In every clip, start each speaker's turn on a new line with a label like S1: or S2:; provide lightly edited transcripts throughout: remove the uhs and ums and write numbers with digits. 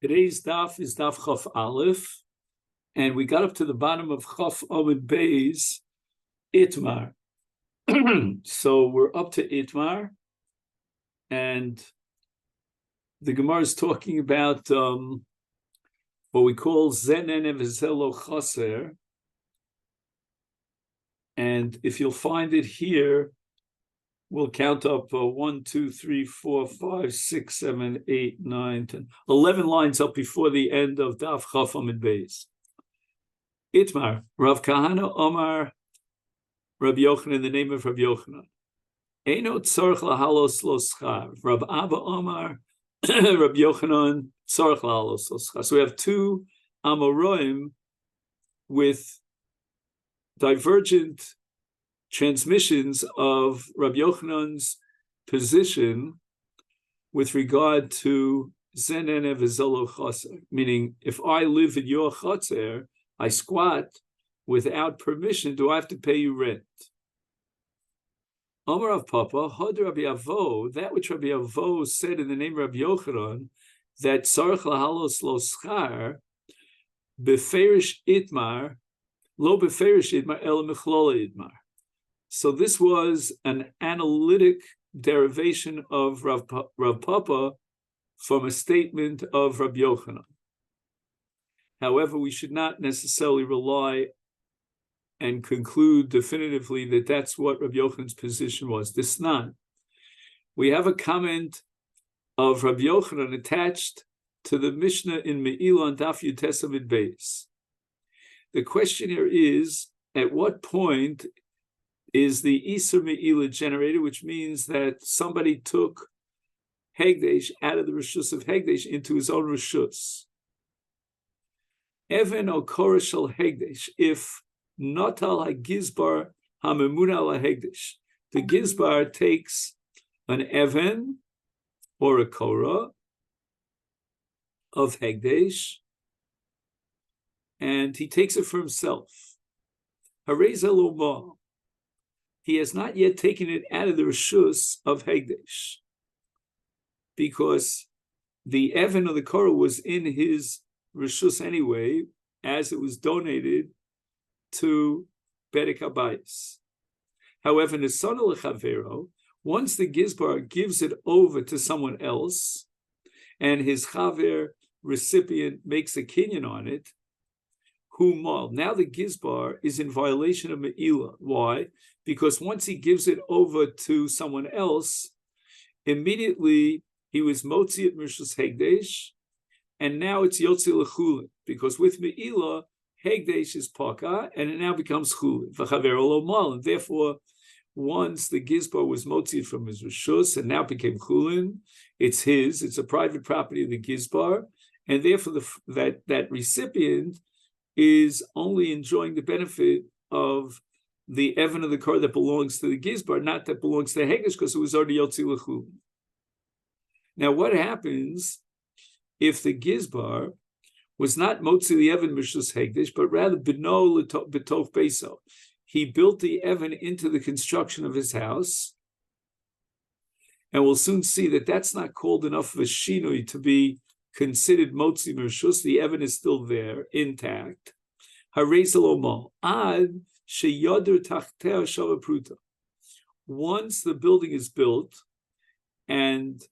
S1: Today's daf is daf Chaf Aleph, and we got up to the bottom of Chaf Amud Beis, Itmar. So we're up to Itmar, and the Gemara is talking about what we call Zenen Evzelo Chaser. And if you'll find it here, we'll count up 1, 2, 3, 4, 5, 6, 7, 8, 9, 10, 11 lines up before the end of Daf Chaf Amud Beis. Itmar, Rav Kahana Omar, Rabbi Yochanan, in the name of Rabbi Yochanan. Eino tzorch lahalos lo schar. Rav Abba Omar, Rabbi Yochanan, tzorch lahalos lo schar. So we have two Amoraim with divergent transmissions of Rabbi Yochanan's position with regard to Zenen Evzelo Chaser, meaning if I live in your chaser, I squat without permission, do I have to pay you rent? Amar of Papa, Hod Rabbi Avo, that which Rabbi Avo said in the name of Rabbi Yochanan, that Tzarech Lahalos Lo Schar, Beferish Itmar, Lo Beferish Itmar, El Mechlola Itmar. So this was an analytic derivation of Rav Papa from a statement of Rabbi Yochanan. However, we should not necessarily rely and conclude definitively that that's what Rabbi Yochanan's position was. This not. We have a comment of Rabbi Yochanan attached to the Mishnah in Me'ilah on Daf Yutes Amud Beis. The question here is, at what point is the Isur Me'ilah generated, which means that somebody took Hegdesh out of the Rishus of Hegdesh into his own Rishus. Even o Korashal Hegdesh, if Natal HaGizbar HaMemuna Al HaHegdesh, the Gizbar takes an Even or a Korah of Hegdesh, and he takes it for himself. Harei Lomah, he has not yet taken it out of the Rishus of Hegdesh, because the Even of the Korah was in his Rishus anyway, as it was donated to Bedek Habayis. However, Nesana Lechavero, once the Gizbar gives it over to someone else, and his Chaver recipient makes a kinyan on it, now the Gizbar is in violation of Me'ilah. Why? Because once he gives it over to someone else, immediately he was Motzi at Rishus Hegdesh, and now it's Yotzi L'chulin, because with Me'ilah, Hegdesh is Paka, and it now becomes Chulin. And therefore, once the Gizbar was Motzi from his Rishus, and now became Chulin, it's his, it's a private property of the Gizbar, and therefore that recipient is only enjoying the benefit of the Even of the car that belongs to the Gizbar, not that belongs to Hegdesh, because it was already Yotzi L'chulin. Now, what happens if the Gizbar was not Motzi the Even Mishus Hegdesh, but rather Bino B'tov Beiso? He built the Even into the construction of his house, and we'll soon see that that's not called enough of a shinui to be considered Motzi Mishus. The Even is still there, intact. Harei Zalomah ad sheyoder tachteh shava pruta. Once the building is built, and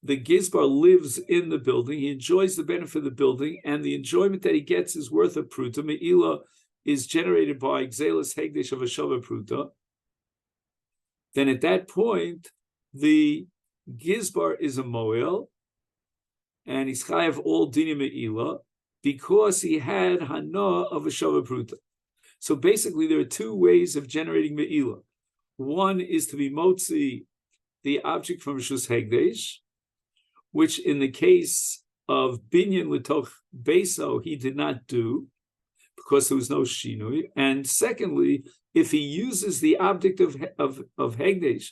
S1: the Gizbar lives in the building, he enjoys the benefit of the building, and the enjoyment that he gets is worth a pruta. Me'ilah is generated by Gzelas Hegdesh of a Shava Pruta. Then at that point, the Gizbar is a Moel, and he's chayav all dinim Me'ilah, because he had Hana of a Shava Pruta. So basically, there are two ways of generating Me'ilah. One is to be Motzi, the object from Rishus Hegdesh, which in the case of Binyan L'toch Beiso, he did not do, because there was no Shinui. And secondly, if he uses the object of Hegdesh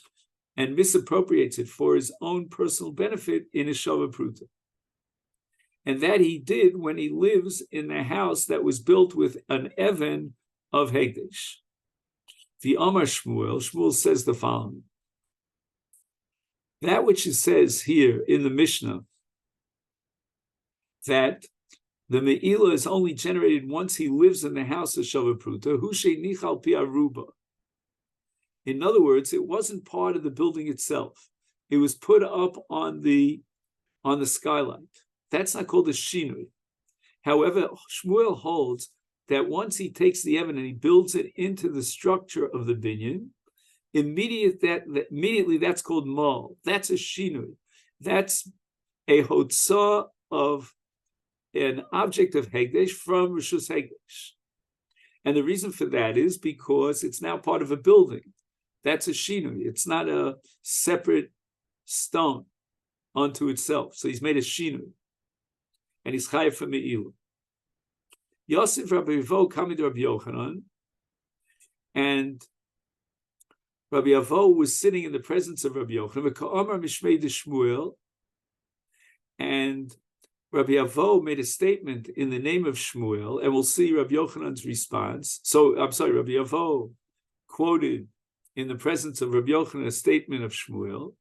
S1: and misappropriates it for his own personal benefit in a Shava Pruta. And that he did when he lives in the house that was built with an Even of Hegdesh. The Amar Shmuel says the following. That which it says here in the Mishnah, that the Me'ila is only generated once he lives in the house of Shavapruta, Hushe Nichal Pi Aruba. In other words, it wasn't part of the building itself. It was put up on the skylight. That's not called a shinui. However, Shmuel holds that once he takes the Evan and he builds it into the structure of the binyan, immediately that's called mal. That's a shinui. That's a hotzah of an object of Hegdesh from Rishus Hegdesh. And the reason for that is because it's now part of a building. That's a shinui. It's not a separate stone unto itself. So he's made a shinui. And he's chayav for me'ilu. Yosef Rabbi Yavo coming to Rabbi Yochanan, and Rabbi Yavo was sitting in the presence of Rabbi Yochanan, Ka'amar Mishmei de Shmuel, and Rabbi Yavo made a statement in the name of Shmuel, and we'll see Rabbi Yochanan's response. Rabbi Yavo quoted in the presence of Rabbi Yochanan a statement of Shmuel.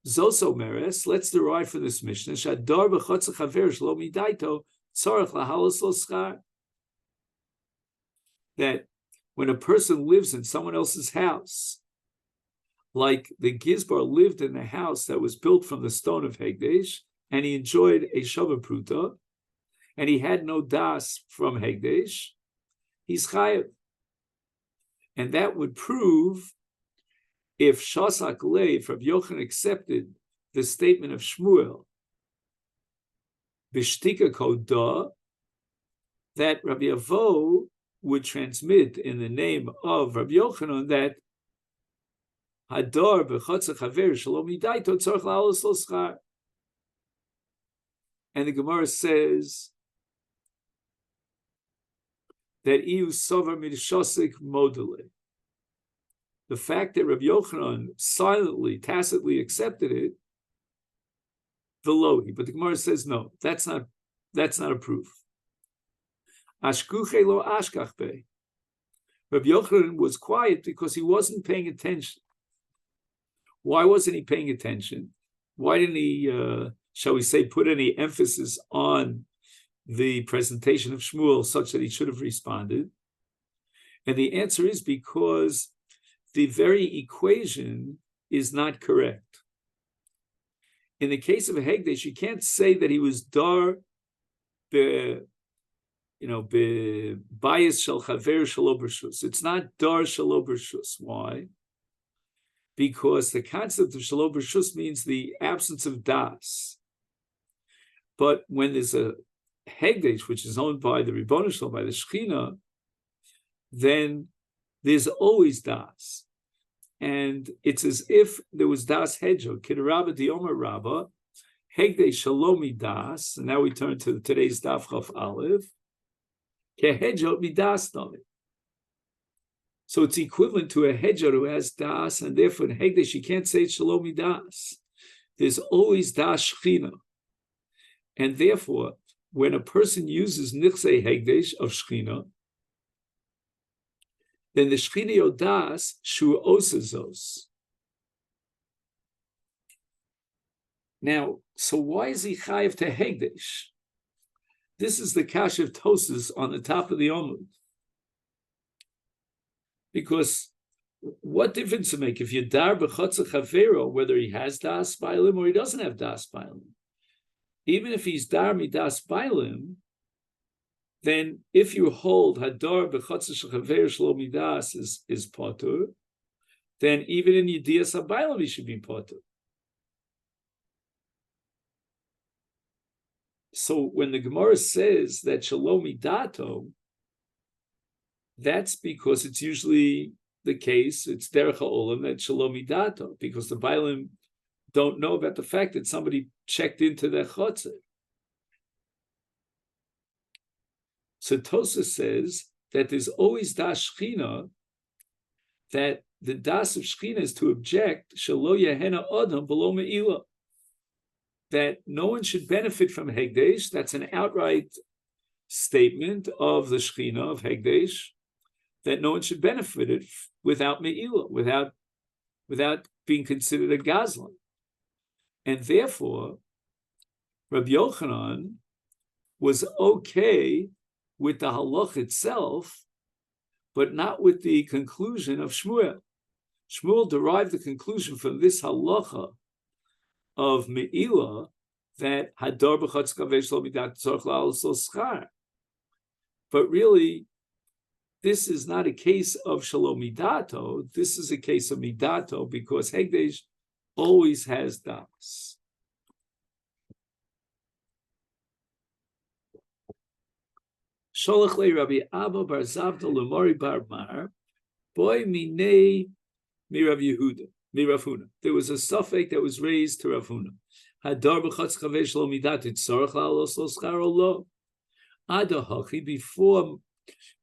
S1: Zoso Meres, let's derive from this Mishnah, Shadar b'chotz chaver shlo midaito tzarech lahalos lo schar. That when a person lives in someone else's house, like the Gizbar lived in the house that was built from the stone of Hegdesh, and he enjoyed a Shavapruta, and he had no das from Hegdesh, he's chayav. And that would prove, if Shasak Leif, Rabbi Yochanan accepted the statement of Shmuel, Bishtika Kodah, that Rabbi Avo would transmit in the name of Rabbi Yochanan that Hadar b'chotz chaver shalom midaito tzarech la'alos lo schar. And the Gemara says that iu sover midshosik modele. The fact that Rabbi Yochanan silently, tacitly accepted it, velohi. But the Gemara says no, that's not a proof. Ashkuche lo ashkach be. Rabbi Yochanan was quiet because he wasn't paying attention. Why wasn't he paying attention? Why didn't he, shall we say, put any emphasis on the presentation of Shmuel such that he should have responded? And the answer is because the very equation is not correct. In the case of a Hegdesh, you can't say that he was dar bias shel chaver shelo b'rshus. It's not dar shelo b'rshus. Why? Because the concept of shelo b'rshus means the absence of das. But when there's a Hegdesh, which is owned by the Ribono Shel Olam, by the Shechina, then there's always das. And it's as if there was das hedjo. Kidarabba diyomer rabba, Hegdesh shalomi das. And now we turn to today's daf chaf aleph. Kehedjo midas nami. So it's equivalent to a hedjo who has das, and therefore in Hegdesh you can't say shalomi das. There's always das shechina. And therefore, when a person uses nichsei Hegdesh of shechina, then the Shechina Yodas Shu Osazos. Now, so why is he chayiv to Hegdesh? This is the kash of Tosas on the top of the Omud. Because what difference does it make if you dar b'chotza chavero, whether he has das bailim or he doesn't have das bailim? Even if he's dar midas bailim, then if you hold hadar b'chotza shechaver shlo midas is potur, then even in yediyas habaylam he should be potur. So when the Gemara says that shalom midato, that's because it's usually the case, it's derech ha'olam that shalom midato, because the bailim don't know about the fact that somebody checked into their chotzer. So Tosa says that there's always das shechina, that the das of shechina is to object shelo yehena adam below me'ila, that no one should benefit from Hegdesh. That's an outright statement of the shechina of Hegdesh, that no one should benefit it without me'ila, without being considered a gazlan. And therefore, Rabbi Yochanan was okay with the halach itself, but not with the conclusion of Shmuel. Shmuel derived the conclusion from this halacha of Me'ilah that Hadar b'chatz kavesh lo midat tzorch la'alos lo schar. But really, this is not a case of shalom midato. This is a case of midato because Hegdesh always has das. Sholach le Rabbi Abba bar Zavda lemori bar Mar, boy minei mi Rav Yehuda, mi Rav Huna. There was a suffix that was raised to Rav Huna. Hadar b'chatz kavesh lo midat tzorch la'alos lo schar o lo. Adahachi,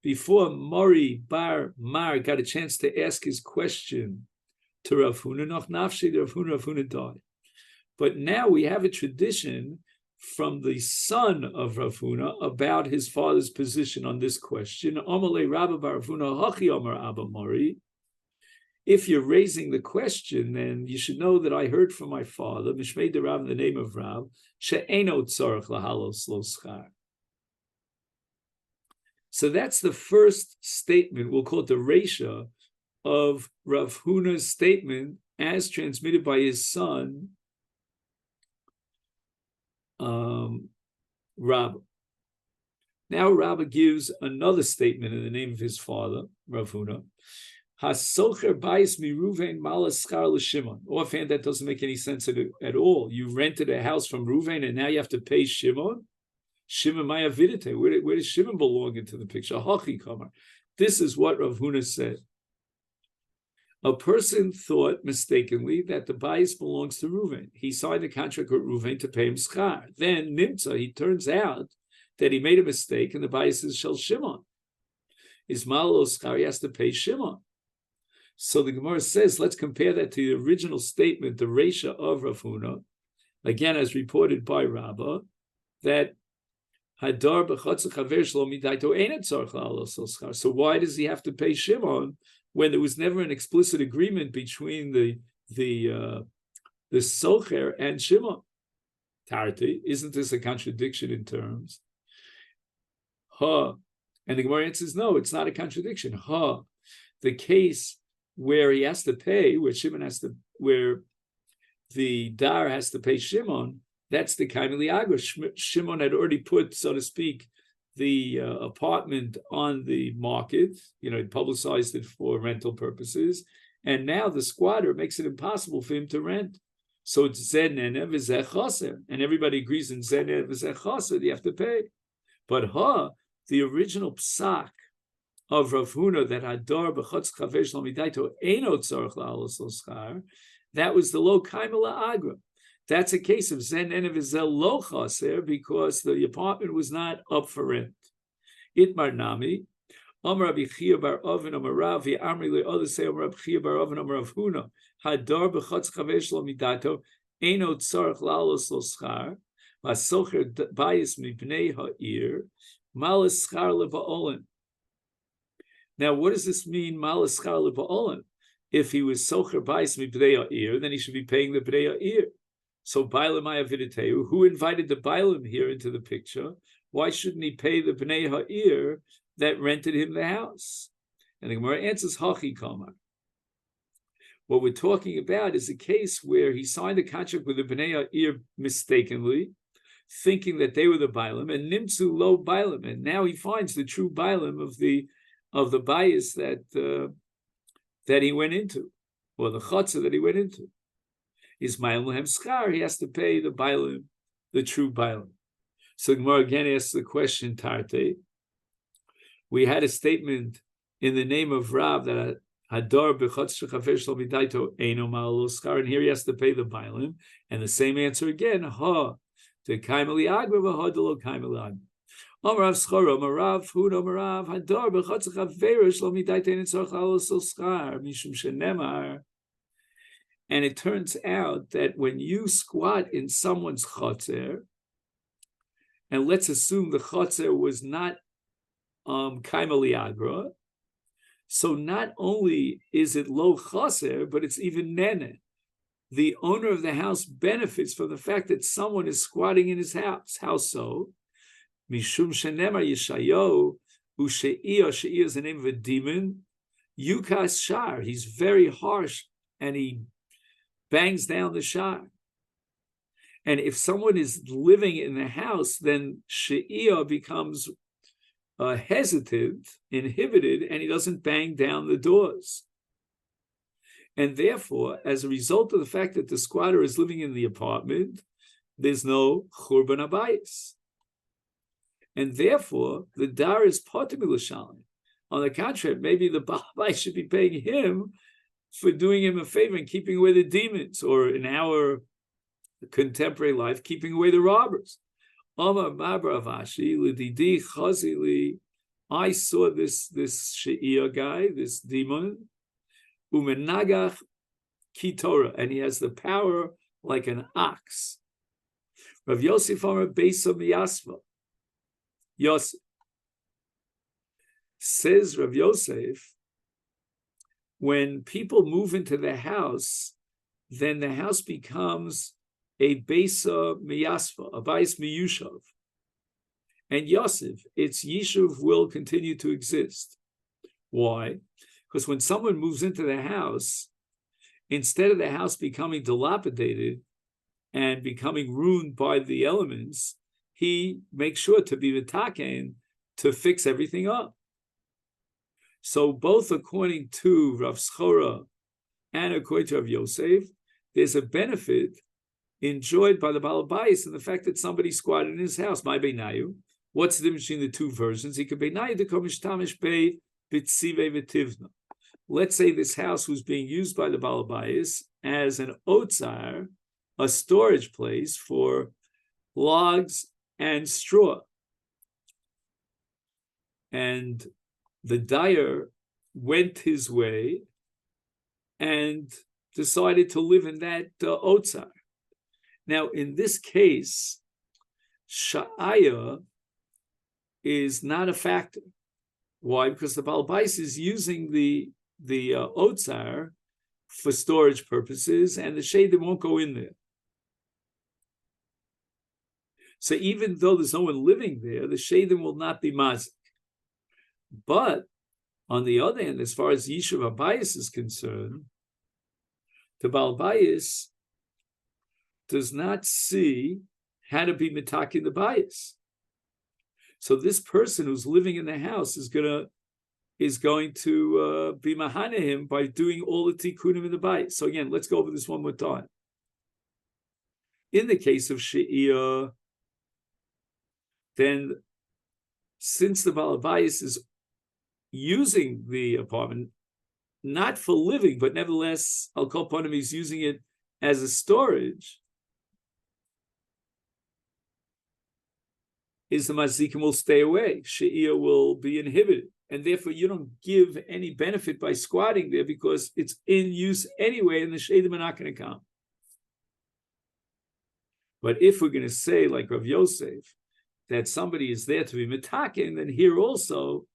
S1: before Mori bar Mar got a chance to ask his question to Rav Huna, noch nafshi Rav Huna died. But now we have a tradition from the son of Rav Huna about his father's position on this question. Amalei Rabba bar Rav Huna hachi Amar Abba Mori. If you're raising the question, then you should know that I heard from my father, Mishmei de Rav, in the name of Rav, she'eno tzorach lahalos lo schar. So that's the first statement, we'll call it the Reisha, of Rav Huna's statement as transmitted by his son, Rabba. Now Rabba gives another statement in the name of his father, Rav Huna. Hasocher bayis mi Ruvain malas schar l'Shimon. Offhand, that doesn't make any sense at all. You rented a house from Ruvain and now you have to pay Shimon? Shimon Maya Vidite. Where does Shimon belong into the picture? Hachi Kamma. This is what Rav Huna said. A person thought mistakenly that the bayis belongs to Ruvain. He signed a contract with Ruvain to pay him schar. Then Nimtza, he turns out that he made a mistake and the bayis is Shel Shimon. Ismael lo schar, he has to pay Shimon. So the Gemara says, let's compare that to the original statement, the Reisha of Rav Huna, again as reported by Rabbah, that Hadar b'chatz chaver shlo midaito ein tzarich la'alos lo schar. So why does he have to pay Shimon when there was never an explicit agreement between the socher and Shimon? Tarti, isn't this a contradiction in terms? And the Gemara answers, no, it's not a contradiction. The case where he has to pay, where the dar has to pay Shimon, that's the Kaimeli Agra. Shimon had already put, so to speak, the apartment on the market. He publicized it for rental purposes, and now the squatter makes it impossible for him to rent. So it's zenene v'zeh chaser, and everybody agrees in zenene v'zeh chaser, you have to pay. But the original psak of Rav Huna that Hadar b'chatz chavesh lo midaito eino tzarich la'alos lo schar, that was the lo kaimela agra. That's a case of zen enevizel lo chaser because the apartment was not up for rent. Itmar nami, Amar Rabbi Chia bar Oven Amar Rav Amri le'other say Amar Rabbi Chia bar Oven Amar Rav Huna Hadar b'chatz chavesh lo midato eino tzarich la'alos lo schar v'asocher bayis mipnei ha'ir malas schar leva'olen. Now, what does this mean, malas schar leva'olen? If he was socher bayis mipnei ha'ir, then he should be paying the bnei ha'ir. So Bailam Ayaviditeu, who invited the Bailam here into the picture? Why shouldn't he pay the Bnei Ha'ir that rented him the house? And the Gemara answers, Hachi Kamma. What we're talking about is a case where he signed a contract with the Bnei Ha'ir mistakenly, thinking that they were the Bailam, and Nimtzu lo Bailam, and now he finds the true Bailam of the bias that he went into, or the Chatzah that he went into. Is Ma'im Lehem Schar, he has to pay the Bailim, the true Bailim. So Gemara again asks the question, Tarte. We had a statement in the name of Rav that Hadar b'chatz shechafer shlo midaito eino ma'alo schar, and here he has to pay the Bailim. And the same answer again, the kaimeli agra v'ha de lo kaimeli agra. Amar Rav Schor, Amar Rav Hud, Amar Rav Hadar b'chatz shechafer shlo midaito eino tzarich la'alos lo schar mishum shenemar. And it turns out that when you squat in someone's chotzer, and let's assume the chotzer was not kaimeli agra, so not only is it lo chaser, but it's even nene. the owner of the house benefits from the fact that someone is squatting in his house. How so? Mishum shenemar Yeshayo u'she'iyah. She'iyah is the name of a demon. Yukas shar. He's very harsh and he bangs down the shar. And if someone is living in the house, then she'iyah becomes hesitant, inhibited, and he doesn't bang down the doors. And therefore, as a result of the fact that the squatter is living in the apartment, there's no churban abayis. And therefore, the dar is potem l'shalom. On the contrary, maybe the Baal Bayis should be paying him for doing him a favor and keeping away the demons, or in our contemporary life, keeping away the robbers. Omar Mabra Avashi, Lididi Chazili, I saw this She'iyah guy, this demon, Umenagach Kitora, and he has the power like an ox. Rav Yosef Omer Beisa Miyasva. Yosef. Says Rav Yosef, when people move into the house, then the house becomes a Beisa Miyasva, a Bais Miyushav. And Yosef, its Yishuv will continue to exist. Why? Because when someone moves into the house, instead of the house becoming dilapidated and becoming ruined by the elements, he makes sure to be mitaken to fix everything up. So both according to Rav Schora and according to Rav Yosef, there's a benefit enjoyed by the Baal Bayis in the fact that somebody squatted in his house. My beinayu. What's the difference between the two versions? He could beinayu to komishtamish be bitzive v'tivna. Let's say this house was being used by the Baal Bayis as an otzar, a storage place for logs and straw. And the dyer went his way and decided to live in that otzar. Now, in this case, sha'aya is not a factor. Why? Because the Baal Bayis is using the otzar for storage purposes, and the shadim won't go in there. So even though there's no one living there, the shadim will not be mazik. But on the other hand, as far as Yishuv HaBayis is concerned, the Baal Bayis does not see how to be mitakin the bayis. So this person who's living in the house is going to be mahane him by doing all the tikkunim in the bayis. So again, let's go over this one more time. In the case of she'iyah, then since the Baal Bayis is using the apartment not for living, but nevertheless, I'll call upon him, he's using it as a storage, is the mazikim will stay away. She'iyah will be inhibited. And therefore, you don't give any benefit by squatting there because it's in use anyway, and the shadim are not going to come. But if we're going to say, like Rav Yosef, that somebody is there to be mitaken, then here also,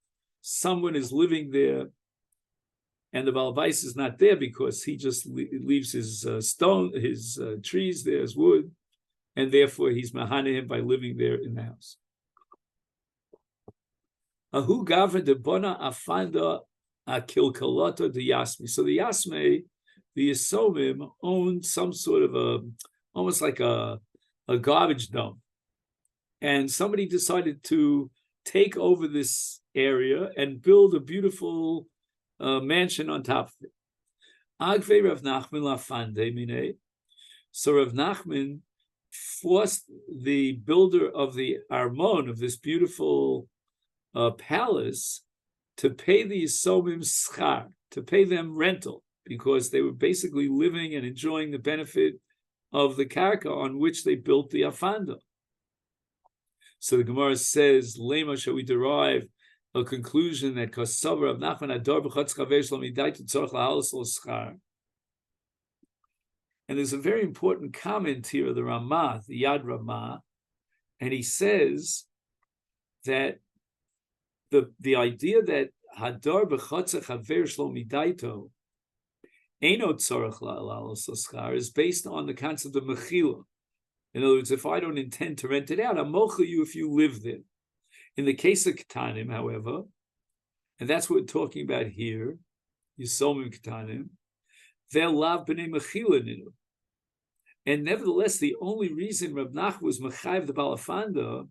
S1: someone is living there, and the Baal Bayis is not there because he just leaves his his trees there as wood, and therefore he's mahane him by living there in the house. Ahu gavra de bona afanda akilkaloto de yasmi. So the yasme, the Yisomim, owned some sort of almost like a garbage dump, and somebody decided to take over this area and build a beautiful mansion on top of it. Agve Rav Nachman lafande mine. So Rav Nachman forced the builder of the Armon, of this beautiful palace, to pay the Yisomim schar, to pay them rental, because they were basically living and enjoying the benefit of the karka on which they built the Afanda. So the Gemara says, Lema, shall we derive a conclusion that Kosover of Nachman Ador b'chotz chaver shlo midai to tzorch lahalos lo schar. And there's a very important comment here of the Ramah, the Yad Ramah, and he says that the idea that Hador b'chotz chaver shlo midaito Eino tzorach la'alos schar is based on the concept of mechila. In other words, if I don't intend to rent it out, I'm mochel you if you live there. In the case of ketanim, however, and that's what we're talking about here, Yisomim ketanim, they're lav b'nei mechila ninu. And nevertheless, the only reason Rav Nachman was mechayiv the balafanda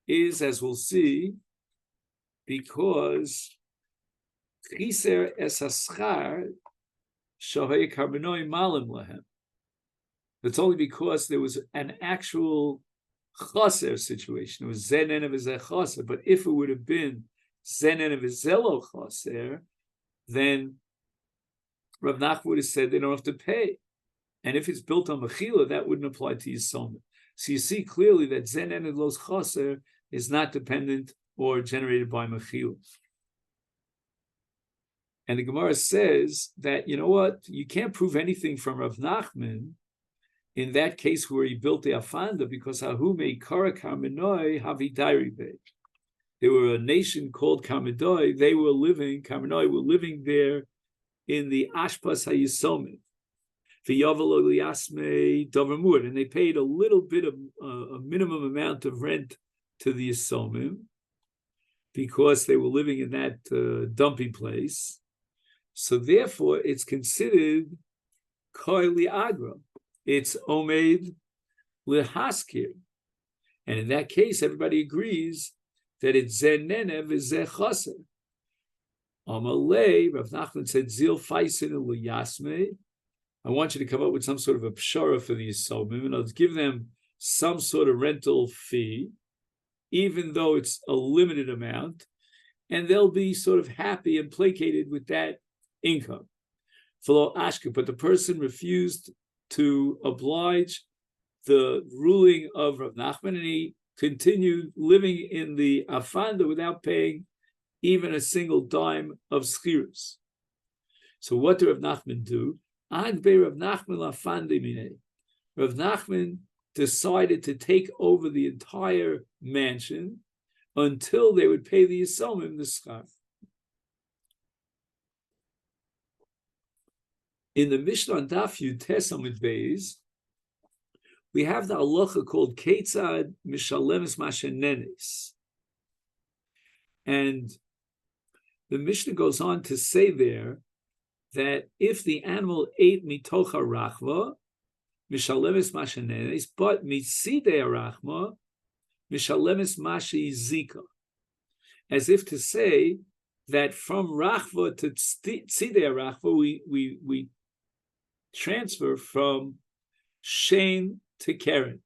S1: is, as we'll see, because chiser es haschar shohay karbenoi malim lehem. It's only because there was an actual chaser situation. It was zen enev v'zeh chaser. But if it would have been zen enev v'zeh lo chaser, then Rav Nachman would have said they don't have to pay. And if it's built on mechila, that wouldn't apply to Yisomim. So you see clearly that zen enev lo chaser is not dependent or generated by mechila. And the Gemara says that, you know what, you can't prove anything from Rav Nachman in that case where he built the Afanda, because Ahume Kara Karmenoi Havi Dairibe. They were a nation called Karmenoi. They were living, Karmenoi were living there in the Ashpas HaYisomim. And they paid a little bit of a minimum amount of rent to the Yisomim because they were living in that dumping place. So therefore, it's considered Koi Li'agra. It's Omed Lihaskir. And in that case, everybody agrees that it's Zenenev is Zechaser. Amalei, Rav Nachman said, Zil Faisin Liyasme. I want you to come up with some sort of a pshara for the Yisomim, and I'll give them some sort of rental fee, even though it's a limited amount, and they'll be sort of happy and placated with that income. But the person refused to oblige the ruling of Rav Nachman, and he continued living in the Afanda without paying even a single dime of schirus. So what did Rav Nachman do? Rav Nachman decided to take over the entire mansion until they would pay the Yisomim the schar. In the Mishnah on Daf Yud Tes Amud Beis, we have the halacha called Keitzad Mishalemes Mashenenes. And the Mishnah goes on to say there that if the animal ate mitocha rachma, Mishalemes Mashenenes, but mitzidei rachma, Mishalemes Mashi Zika. As if to say that from rachva to tzidei rachva, we transfer from shein to keren.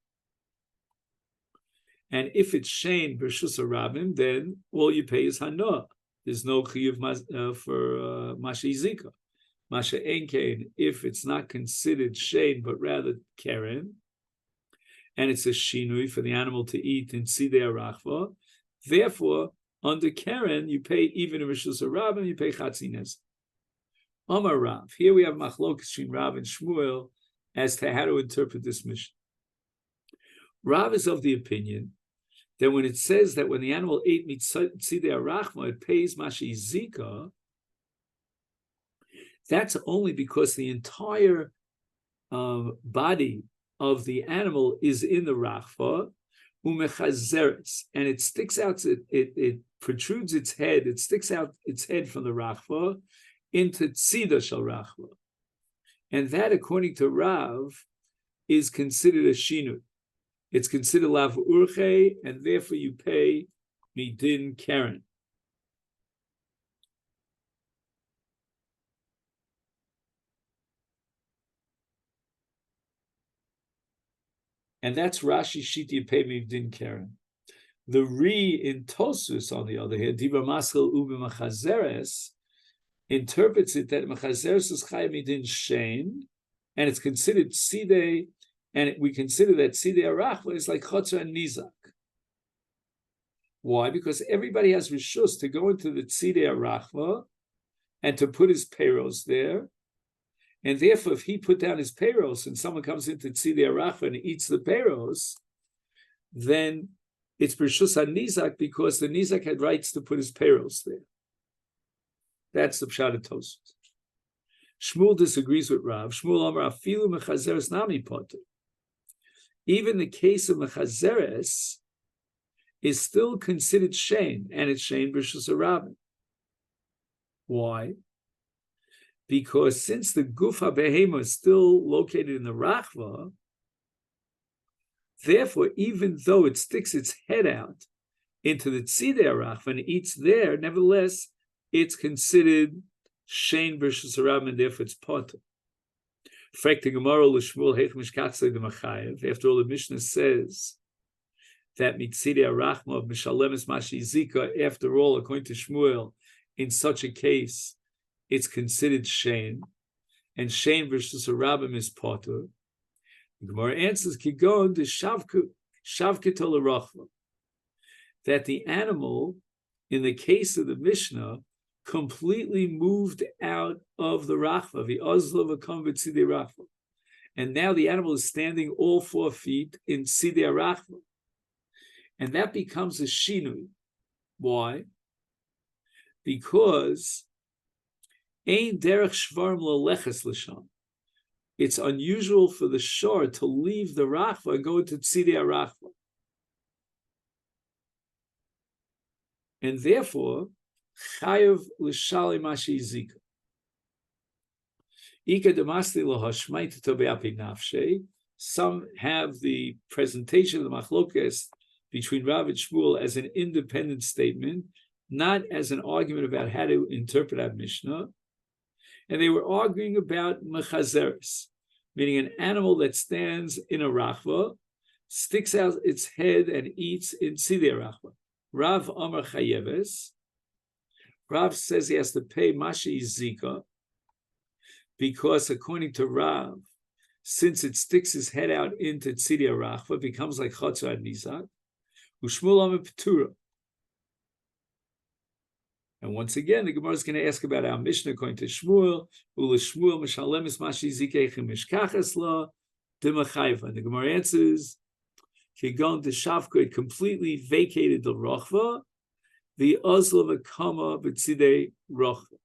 S1: And if it's shein b'rshus harabim, then all you pay is hanoah. There's no chiyuv for mashi zika. Masha enkein, if it's not considered shein, but rather keren, and it's a shinui for the animal to eat in tzidei rachva, therefore, under keren, you pay even in b'rshus harabim, you pay chatzines. Amar Rav. Here we have machlokas between Rav and Shmuel as to how to interpret this mission. Rav is of the opinion that when it says that when the animal ate mitzidei arachma, it pays mashi zika, that's only because the entire body of the animal is in the rachva, umechazeres, and it sticks out, it protrudes its head, it sticks out its head from the rachva into tzida shel rachva. And that, according to Rav, is considered a shinu. It's considered lav urche, and therefore you pay midin keren. And that's Rashi Shiti, you pay midin keren. The Ri in Tosus, on the other hand, Diva Maschel Ube Machazeres, interprets it that Machazeres is Chayim midin shein, and it's considered sidei, and we consider that sidei arachva is like chotzer and nizak. Why? Because everybody has rishus to go into the sidei arachva and to put his payros there, and therefore, if he put down his payros and someone comes into sidei arachva and eats the payros, then it's rishus and nizak because the nizak had rights to put his payros there. That's the pshat of Tosfos. Shmuel disagrees with Rav. Shmuel Amar Afilu Mechazeres Nami Potter. Even the case of Mechazeres is still considered Shein, and it's Shein B'Rishus Rabin. Why? Because since the Guf HaBehema is still located in the Rachva, therefore, even though it sticks its head out into the Tzidei Rachva and eats there, nevertheless, it's considered Shein B'Rishus Rabin, and therefore it's Potter. After all, the Mishnah says that Mitzidei Arachma of Mishalemes Mashi Zika, after all, according to Shmuel, in such a case, it's considered Shein, and Shein versus Rabim is Potter. The Gemara answers, Kigon de Shavkito L'Rachva, that the animal, in the case of the Mishnah, completely moved out of the Rachva, the Ozla v'kom v'tzidei Rachva. And now the animal is standing all 4 feet in Tzidei Rachva. And that becomes a shinui. Why? Because ein derech shvarim leleches l'sham. It's unusual for the shor to leave the Rachva and go into Tzidei Rachva. And therefore, chayav l'shalei mashi zika. Ika demasti lohashmait tobeapi nafshe. Some have the presentation of the machlokes between Rav and Shmuel as an independent statement, not as an argument about how to interpret that Mishnah. And they were arguing about mechazeres, meaning an animal that stands in a rachva, sticks out its head and eats in tzidei rachva. Rav Amar Chayeves. Rav says he has to pay Mashi Zika because, according to Rav, since it sticks his head out into Tzidei Rachva, it becomes like Chatzar and Nizak. Ushmul Amar Petura. And once again, the Gemara is going to ask about our Mishnah according to Shmuel. Shmuel Mishalemis Mashi Zikeichim Mishkachas La Dimachayva. And the Gemara answers, Kigon de Shavko, it completely vacated the Rachva, the Ozla v'Kamma b'tzidei Rachva.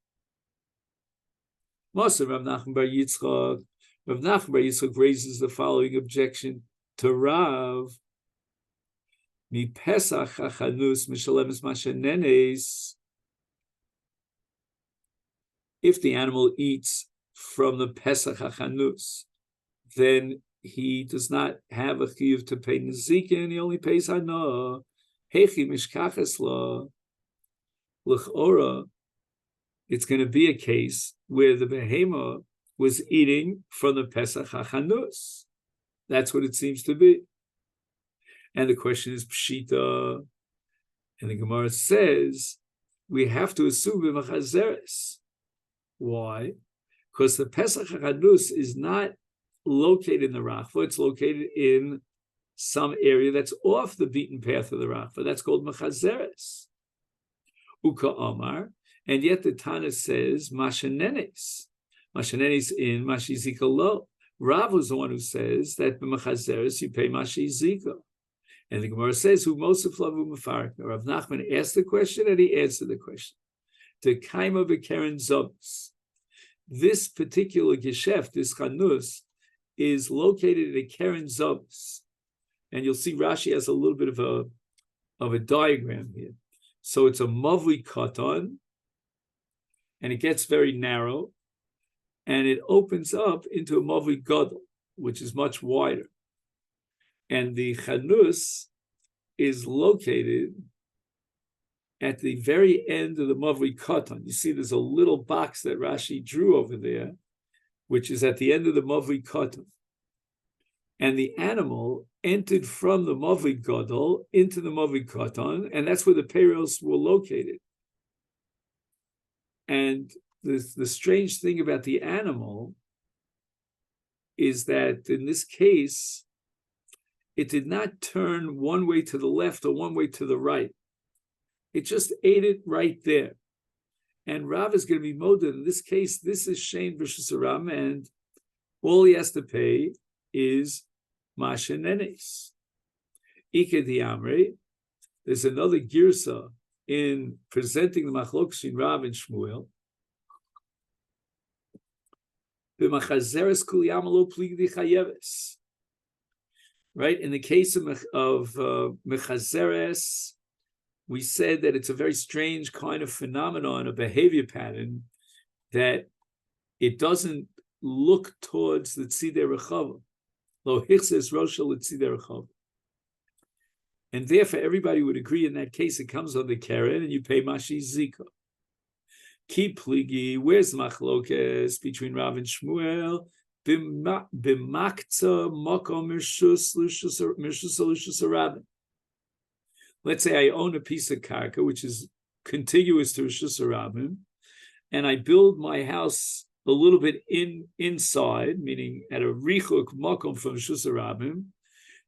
S1: Maser Rav Nachman Bar Yitzchak. Rav Nachman Bar Yitzchak raises the following objection to Rav: Mi Pesach hachanus mishalemes mashenenes. If the animal eats from the Pesach hachanus, then he does not have a chiyuv to pay nezikin. He only pays hana. Hechi mishkachas la. L'chora, it's going to be a case where the behema was eating from the Pesach HaChanus. That's what it seems to be. And the question is Pshita. And the Gemara says, we have to assume b'machazeres. Why? Because the Pesach HaChanus is not located in the Rachva, it's located in some area that's off the beaten path of the Rachva. That's called machazeres. Uka Omar, and yet the Tana says Mashenenes. Mashenenes in Mashi Zika lo. Rav was the one who says that b'machazeres you pay Mashi Zika. And the Gemara says, who most of Flavu Mefarik. Rav Nachman asked the question and he answered the question. To Kamma b'Keren Zobus. This particular gesheft, this chanus, is located in a Keren Zobus. And you'll see Rashi has a little bit of a diagram here. So it's a mavli katan, and it gets very narrow, and it opens up into a mavli gadol, which is much wider. And the chanus is located at the very end of the mavli katan. You see there's a little box that Rashi drew over there, which is at the end of the mavli katan. And the animal entered from the Mavli Gadol into the Mavli Katan, and that's where the Peiros were located. And the strange thing about the animal is that in this case, it did not turn one way to the left or one way to the right. It just ate it right there. And Rav is going to be moded. In this case, this is Shein versus Aram, and all he has to pay is Mashenenes. Ike Diamre, there's another girsa in presenting the machlokes in Rav and Shmuel. Right? In the case of mechazeres, we said that it's a very strange kind of phenomenon, a behavior pattern, that it doesn't look towards the tzidei rechava. Lo hichses rosha l'tzidei rechava. And therefore, everybody would agree in that case it comes on the keren and you pay mashi zika. Ki pligi, where's the machlokes between Rav and Shmuel? B'makta makom mirshus l'shus harabim. Let's say I own a piece of karka which is contiguous to Rishus harabim, and I build my house a little bit inside, meaning at a richuk makom from Rishus harabim.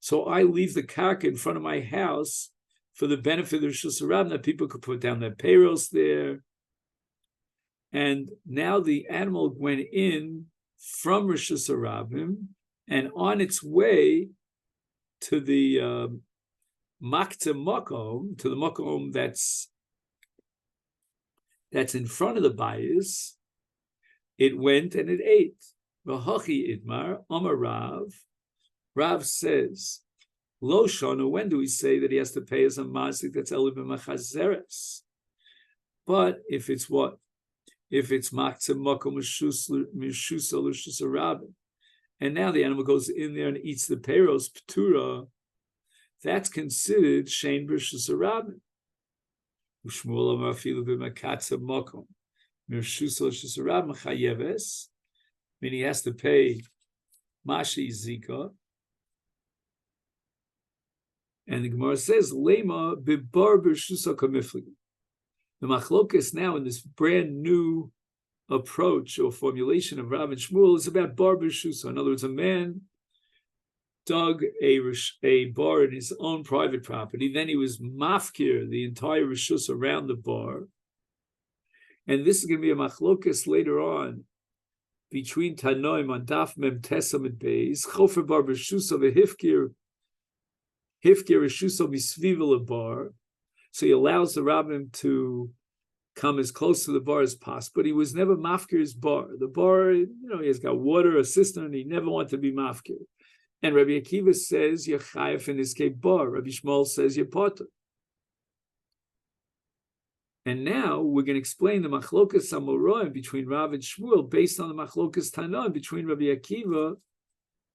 S1: So I leave the karka in front of my house for the benefit of Rishus harabim, that people could put down their payrolls there. And now the animal went in from Rishus harabim and on its way to the makta makom, to the makom that's in front of the bayis. It went and it ate. V'hachi idmar amar Rav. Rav says, Lo shana, when do we say that he has to pay as a mazik that's eli b'machazeres? But if it's what? If it's makta makom mishusa l'shus harabim, and now the animal goes in there and eats the peros p'tura, that's considered shein b'shus harabim. U'shmuel amar afilu b'makatza makom mishusa l'shus harabim chayeves, meaning he has to pay mashi zika. And the Gemara says, Lema bibar b'shusa kamifligi. The machlokas now in this brand new approach or formulation of Rav and Shmuel is about bar b'shusa. In other words, a man dug a bar in his own private property. Then he was mafkir the entire rishus around the bar. And this is going to be a machlokas later on between Tanoim on Daf Mem Tesam and Beis. Chofer bar b'shusa v'hifkir Rishuso misvivel a bar, so he allows the rabbim to come as close to the bar as possible. But he was never mafkir his bar. The bar, he has got water, a cistern. He never wanted to be mafkir. And Rabbi Akiva says you're chayef in this case bar. Rabbi Shmuel says you're potter. And now we're going to explain the machlokas amoroim between Rav and Shmuel based on the machlokas Tanoim between Rabbi Akiva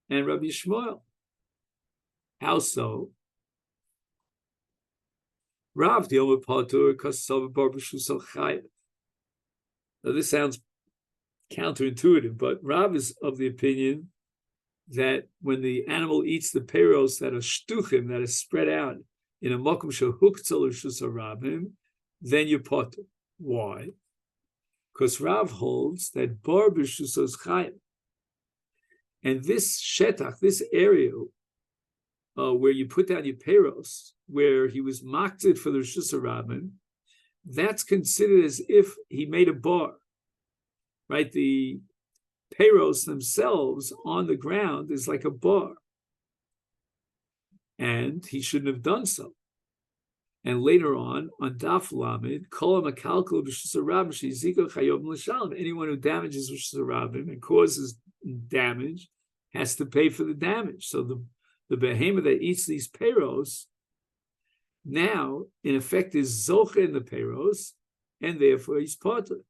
S1: and Rabbi Shmuel. How so? Rav the Omer Patur Kasav Bar B'Shusal Chayev. Now this sounds counterintuitive, but Rav is of the opinion that when the animal eats the peros that are shtuchim, that are spread out in a makom shehuktzal Rishus harabim, then you potter. Why? Because Rav holds that Bar B'Shusal Chayev, and this shetach, this area where you put down your peros, where he was makted for the Rishus harabim, that's considered as if he made a bar, right? The peros themselves on the ground is like a bar, and he shouldn't have done so. And later on Daf Lamed, Kol HaMakalkel B'Rishus harabim she'iziko chayov l'shalom. Anyone who damages Rishus harabim and causes damage has to pay for the damage. So the behemoth that eats these peros now, in effect, is zoche in the peros, and therefore he's potter.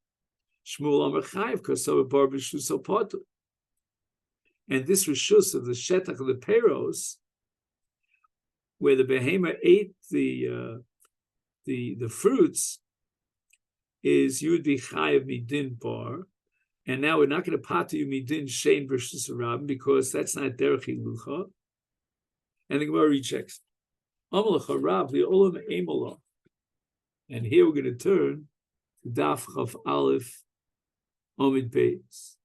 S1: Shmuel Amar Chayev Kasav Bar B'Shusal potter. And this rishus of the shetach of the peros, where the behemoth ate the fruits, is you would be chayev midin bar, and now we're not going to potter you midin shein B'Rishus harabim because that's not derech hilucha. And the Gemara rejects. And here we're going to turn to Daf Chaf Aleph Omid Beis.